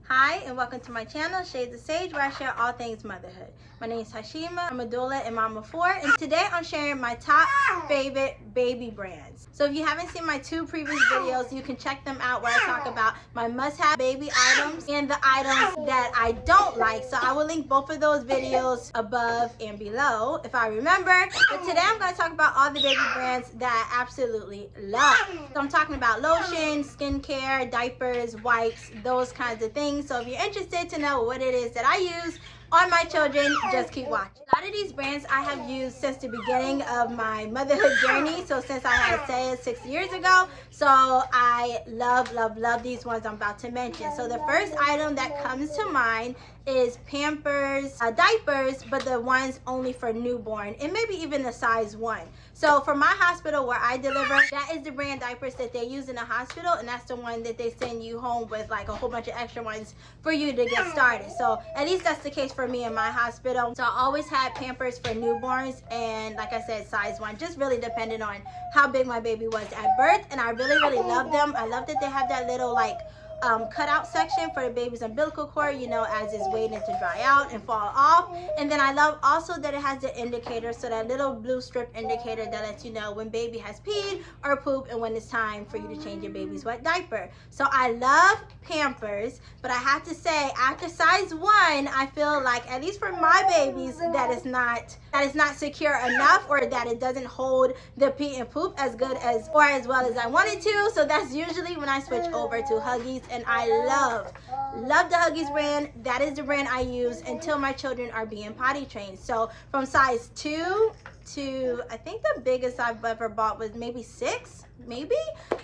Hi, and welcome to my channel, Shades of Sage, where I share all things motherhood. My name is Hashima. I'm a doula and mom of 4, and today I'm sharing my top favorite baby brands. So if you haven't seen my 2 previous videos, you can check them out where I talk about my must-have baby items and the items that I don't like. So I will link both of those videos above and below if I remember. But today I'm going to talk about all the baby brands that I absolutely love. So I'm talking about lotion, skincare, diapers, wipes, those kinds of things. So if you're interested to know what it is that I use on my children, just keep watching. A lot of these brands I have used since the beginning of my motherhood journey. So since I had Saya 6 years ago. So I love these ones I'm about to mention. So the first item that comes to mind is Pampers diapers, but the ones only for newborn and maybe even the size 1. So for my hospital where I deliver, that is the brand diapers that they use in the hospital, and that's the one that they send you home with, like a whole bunch of extra ones for you to get started. So at least that's the case for me in my hospital. So I always had Pampers for newborns, and like I said, size 1, just really depended on how big my baby was at birth. And I really love them. I love that they have that little like cutout section for the baby's umbilical cord, you know, as it's waiting to dry out and fall off. And then I love also that it has the indicator, so that little blue strip indicator that lets you know when baby has peed or pooped and when it's time for you to change your baby's wet diaper. So I love Pampers, but I have to say after size 1, I feel like, at least for my babies, that is not secure enough, or that it doesn't hold the pee and poop as good as or as well as I wanted to. So that's usually when I switch over to Huggies, and I love the Huggies brand. That is the brand I use until my children are being potty trained. So from size 2 to, I think the biggest I've ever bought was maybe 6, maybe.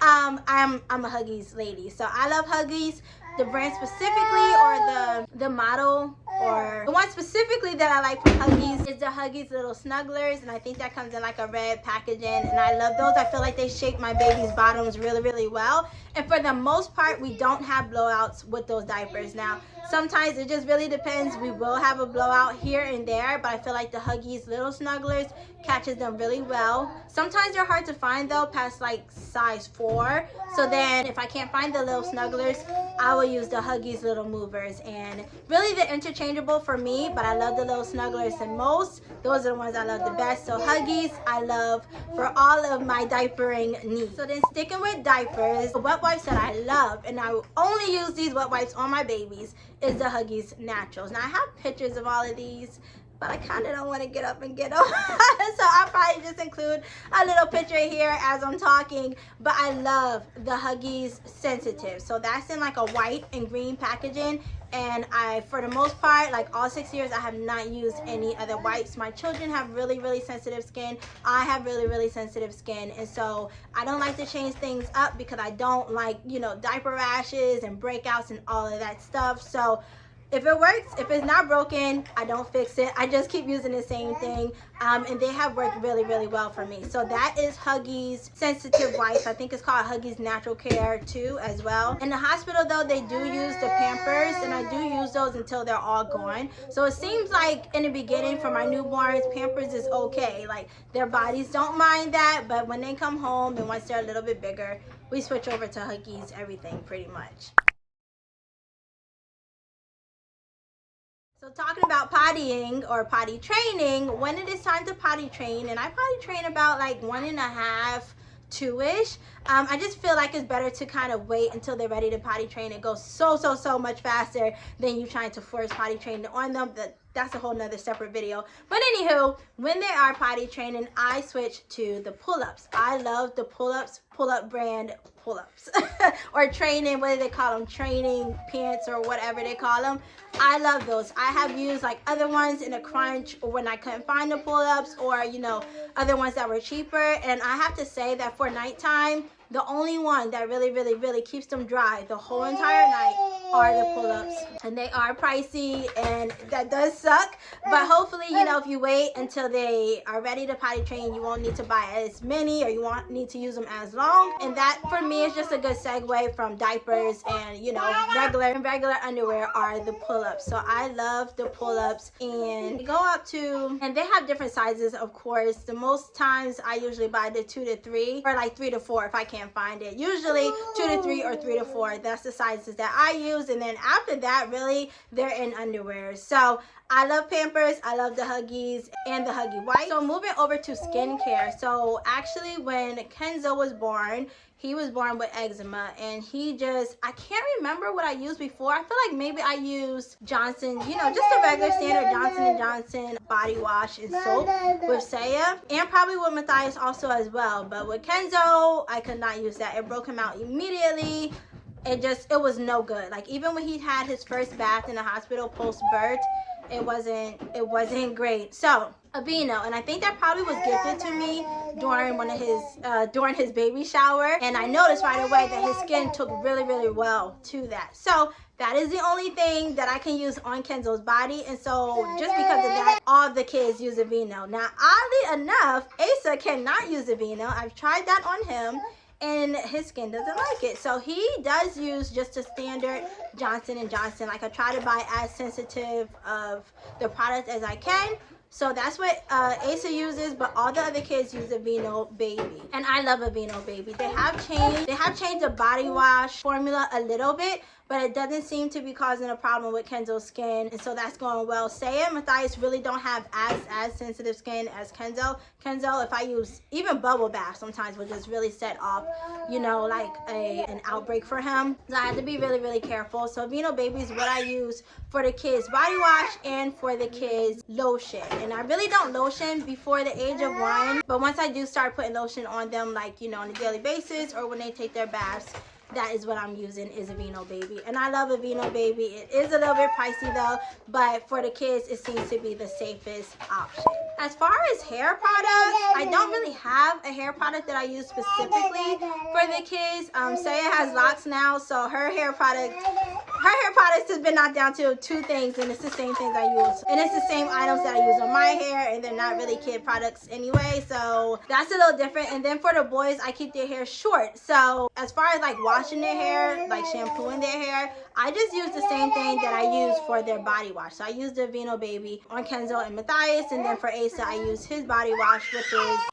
I'm a Huggies lady, so I love Huggies. The brand specifically, or the model, or the one specifically that I like from Huggies is the Huggies little snugglers, and I think that comes in like a red packaging, and I love those. I feel like they shape my baby's bottoms really well, and for the most part we don't have blowouts with those diapers. Now sometimes it just really depends. We will have a blowout here and there, but I feel like the Huggies little snugglers catches them really well. Sometimes they're hard to find though, past like size 4. So then if I can't find the little snugglers, I will use the Huggies little movers, and really they're interchangeable for me, but I love the little snugglers the most. Those are the ones I love the best. So Huggies I love for all of my diapering needs. So then sticking with diapers, the wet wipes that I love, and I will only use these wet wipes on my babies, is the Huggies Naturals. Now I have pictures of all of these, but I kind of don't want to get up and get them. So I'll probably just include a little picture here as I'm talking. But I love the Huggies Sensitive. So that's in like a white and green packaging. And I, for the most part, like all 6 years, I have not used any other wipes. My children have really sensitive skin. I have really sensitive skin. And so I don't like to change things up, because I don't like, you know, diaper rashes and breakouts and all of that stuff. So if it works, if it's not broken, I don't fix it. I just keep using the same thing, and they have worked really well for me. So that is Huggies Sensitive Wipes. I think it's called Huggies Natural Care too as well. In the hospital though, they do use the Pampers, and I do use those until they're all gone. So it seems like in the beginning for my newborns, Pampers is okay. Like their bodies don't mind that, but when they come home and once they're a little bit bigger, we switch over to Huggies everything pretty much. So talking about pottying or potty training, when it is time to potty train, and I potty train about like 1.5, 2-ish. I just feel like it's better to kind of wait until they're ready to potty train. It goes so much faster than you trying to force potty train on them. That's a whole nother separate video. But anywho, when they are potty training, I switch to the pull-ups. I love the pull-up brand pull-ups or training, what do they call them, training pants or whatever they call them. I love those. I have used like other ones in a crunch, or when I couldn't find the pull-ups, or you know, other ones that were cheaper. And I have to say that for nighttime, the only one that really keeps them dry the whole entire night are the pull-ups, and they are pricey, and that does suck. But hopefully, you know, if you wait until they are ready to potty train, you won't need to buy as many, or you won't need to use them as long. And that for me is just a good segue from diapers and, you know, regular underwear are the pull-ups. So I love the pull-ups, and they go up to, and they have different sizes, of course. The most times I usually buy the 2 to 3, or like 3 to 4 if I can't find it. Usually 2 to 3 or 3 to 4. That's the sizes that I use. use, and then after that, really, they're in underwear. So I love Pampers, I love the Huggies and the Huggy White. So moving over to skincare. So actually when Kenzo was born, he was born with eczema, and I can't remember what I used before. I feel like maybe I used Johnson, you know, just a regular standard Johnson & Johnson body wash and soap with Saya, and probably with Matthias also as well. But with Kenzo, I could not use that. It broke him out immediately. It was no good. Like even when he had his first bath in the hospital post-birth, it wasn't great. So Aveeno, and I think that probably was gifted to me during his baby shower, and I noticed right away that his skin took really, really well to that. So that is the only thing that I can use on Kenzo's body, and so just because of that, all of the kids use Aveeno. Now, oddly enough, Asa cannot use Aveeno. I've tried that on him, and his skin doesn't like it. So he does use just a standard Johnson & Johnson. Like I try to buy as sensitive of the product as I can. So that's what Asa uses, but all the other kids use Aveeno Baby. And I love Aveeno Baby. They have changed the body wash formula a little bit, but it doesn't seem to be causing a problem with Kenzo's skin, and so that's going well. Saya and Matthias really don't have as sensitive skin as Kenzo. Kenzo, if I use even bubble bath, sometimes will just really set off, you know, like an outbreak for him. So I have to be really, really careful. So Aveeno Baby is what I use for the kids' body wash and for the kids' lotion. And I really don't lotion before the age of 1, but once I do start putting lotion on them, like, you know, on a daily basis or when they take their baths, that is what I'm using, is Aveeno Baby. And I love Aveeno Baby. It is a little bit pricey though, but for the kids, it seems to be the safest option. As far as hair products, I don't really have a hair product that I use specifically for the kids. Saya has locks now, so her hair products has been knocked down to 2 things, and it's the same things I use. And it's the same items that I use on my hair, and they're not really kid products anyway, so that's a little different. And then for the boys, I keep their hair short. So as far as like washing their hair, like shampooing their hair, I just use the same thing that I use for their body wash. So I use the Aveeno Baby on Kenzo and Matthias, and then for Asa, I use his body wash,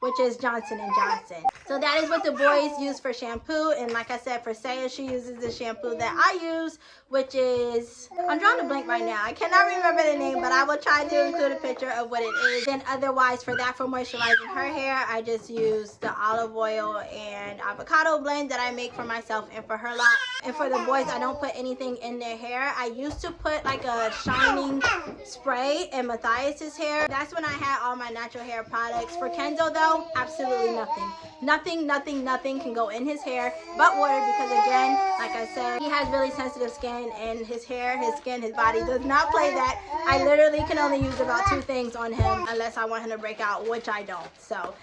which is Johnson & Johnson. So that is what the boys use for shampoo, and like I said, for Saya, she uses the shampoo that I use, which is, I'm drawing a blank right now. I cannot remember the name, but I will try to include a picture of what it is. Then otherwise, for moisturizing her hair, I just use the olive oil and avocado blend that I make for myself and for her locks. And for the boys, I don't put anything in their hair. I used to put like a shining spray in Matthias's hair. That's when I had all my natural hair products. For Kenzo though, absolutely nothing. Nothing can go in his hair but water, because again, like I said, he has really sensitive skin, and his hair, his skin, his body does not play that. I literally can only use about 2 things on him unless I want him to break out, which I don't. So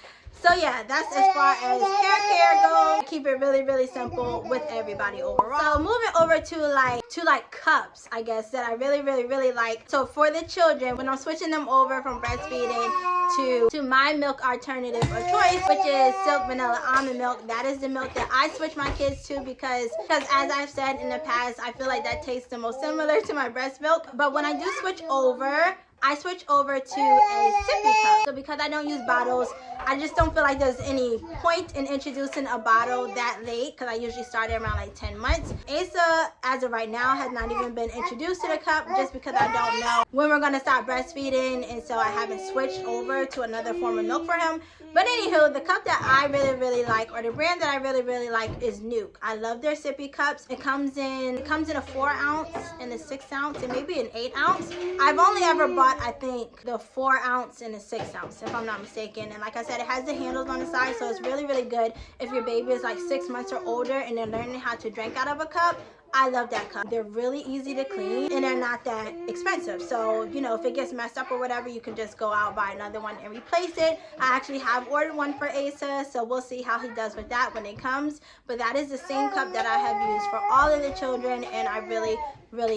yeah, that's as far as hair care goes. Keep it really, really simple with everybody overall. So moving over to like cups, I guess, that I really like. So for the children, when I'm switching them over from breastfeeding to my milk alternative of choice, which is Silk Vanilla Almond Milk, that is the milk that I switch my kids to, because as I've said in the past, I feel like that tastes the most similar to my breast milk. But when I do switch over, I switch over to a sippy cup. So because I don't use bottles, I just don't feel like there's any point in introducing a bottle that late, because I usually start it around like 10 months. Asa, as of right now, has not even been introduced to the cup, just because I don't know when we're going to stop breastfeeding, and so I haven't switched over to another form of milk for him. But anywho, the cup that I really like, or the brand that I really like, is Nuke. I love their sippy cups. It comes in a 4 ounce and a 6 ounce and maybe an 8 ounce. I've only ever bought, I think, the 4 ounce and the 6 ounce, if I'm not mistaken. And like I said, it has the handles on the side, so it's really good if your baby is like 6 months or older and they're learning how to drink out of a cup. I love that cup. They're really easy to clean, and they're not that expensive. So, you know, if it gets messed up or whatever, you can just go out, buy another one, and replace it. I actually have ordered one for Asa, so we'll see how he does with that when it comes. But that is the same cup that I have used for all of the children, and I really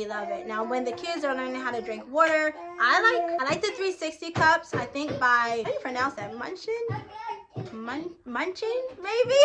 love it. Now, when the kids are learning how to drink water, I like the 360 cups. I think by, how do you pronounce that? Munchin, maybe?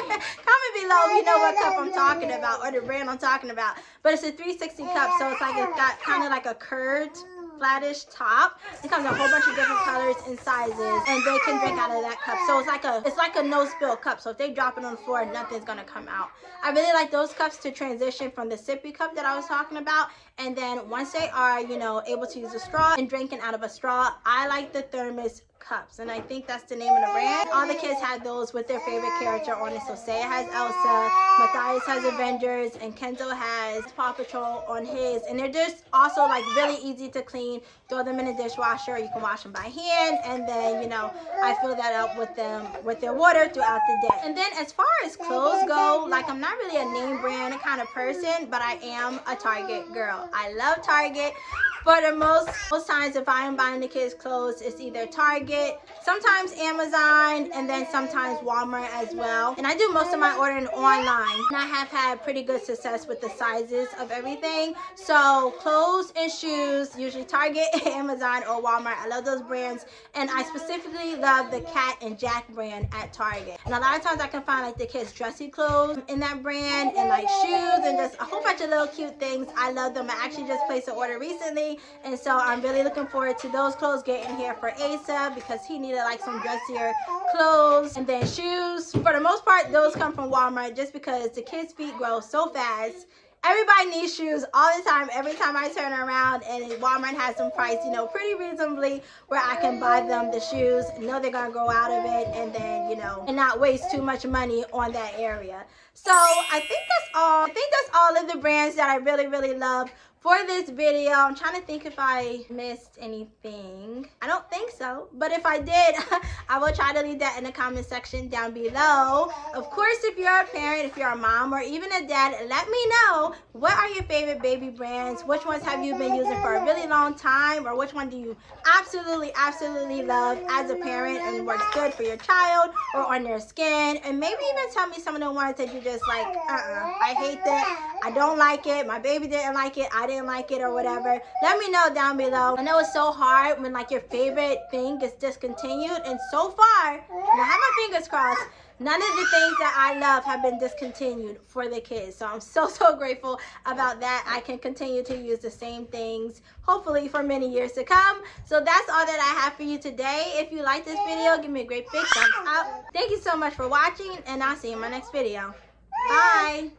Comment below if you know what cup I'm talking about, or the brand I'm talking about. But it's a 360 cup, so it's got kind of like a curved flattish top. It comes in a whole bunch of different colors and sizes, and they can drink out of that cup. So it's like a no spill cup. So if they drop it on the floor, nothing's gonna come out. I really like those cups to transition from the sippy cup that I was talking about. And then once they are, you know, able to use a straw and drinking out of a straw, I like the thermos cups, and I think that's the name of the brand. All the kids had those with their favorite character on it. So Saya has Elsa, Matthias has Avengers, and Kenzo has Paw Patrol on his. And they're just also like really easy to clean. Throw them in the dishwasher. You can wash them by hand, and then, you know, I fill that up with them with their water throughout the day. And then as far as clothes go, like, I'm not really a name brand kind of person, but I am a Target girl. I love Target. But most times, if I am buying the kids clothes, it's either Target, sometimes Amazon, and then sometimes Walmart as well. And I do most of my ordering online, and I have had pretty good success with the sizes of everything. So clothes and shoes, usually Target, Amazon, or Walmart. I love those brands, and I specifically love the Cat and Jack brand at Target. And a lot of times I can find like the kids' dressy clothes in that brand, and like shoes, and just a whole bunch of little cute things. I love them. I actually just placed an order recently, and so I'm really looking forward to those clothes getting here for Asa, because he needed like some dressier clothes. And then shoes, for the most part, those come from Walmart, just because the kids' feet grow so fast. Everybody needs shoes all the time. Every time I turn around, and Walmart has them priced, you know, pretty reasonably, where I can buy them the shoes, know they're gonna grow out of it, and then, you know, and not waste too much money on that area. So I think that's all. I think that's all of the brands that I really love for this video. I'm trying to think if I missed anything. I don't think so, but if I did, I will try to leave that in the comment section down below. Of course, if you're a parent, if you're a mom, or even a dad, let me know, what are your favorite baby brands? Which ones have you been using for a really long time, or which one do you absolutely love as a parent and works good for your child or on their skin? And maybe even tell me some of the ones that you just like, I hate that, I don't like it, my baby didn't like it, I didn't like it, or whatever. Let me know down below. I know it's so hard when like your favorite thing gets discontinued, and so far, and I have my fingers crossed, none of the things that I love have been discontinued for the kids. So I'm so grateful about that. I can continue to use the same things, hopefully for many years to come. So that's all that I have for you today. If you like this video, give me a great big thumbs up. Thank you so much for watching, and I'll see you in my next video. Bye.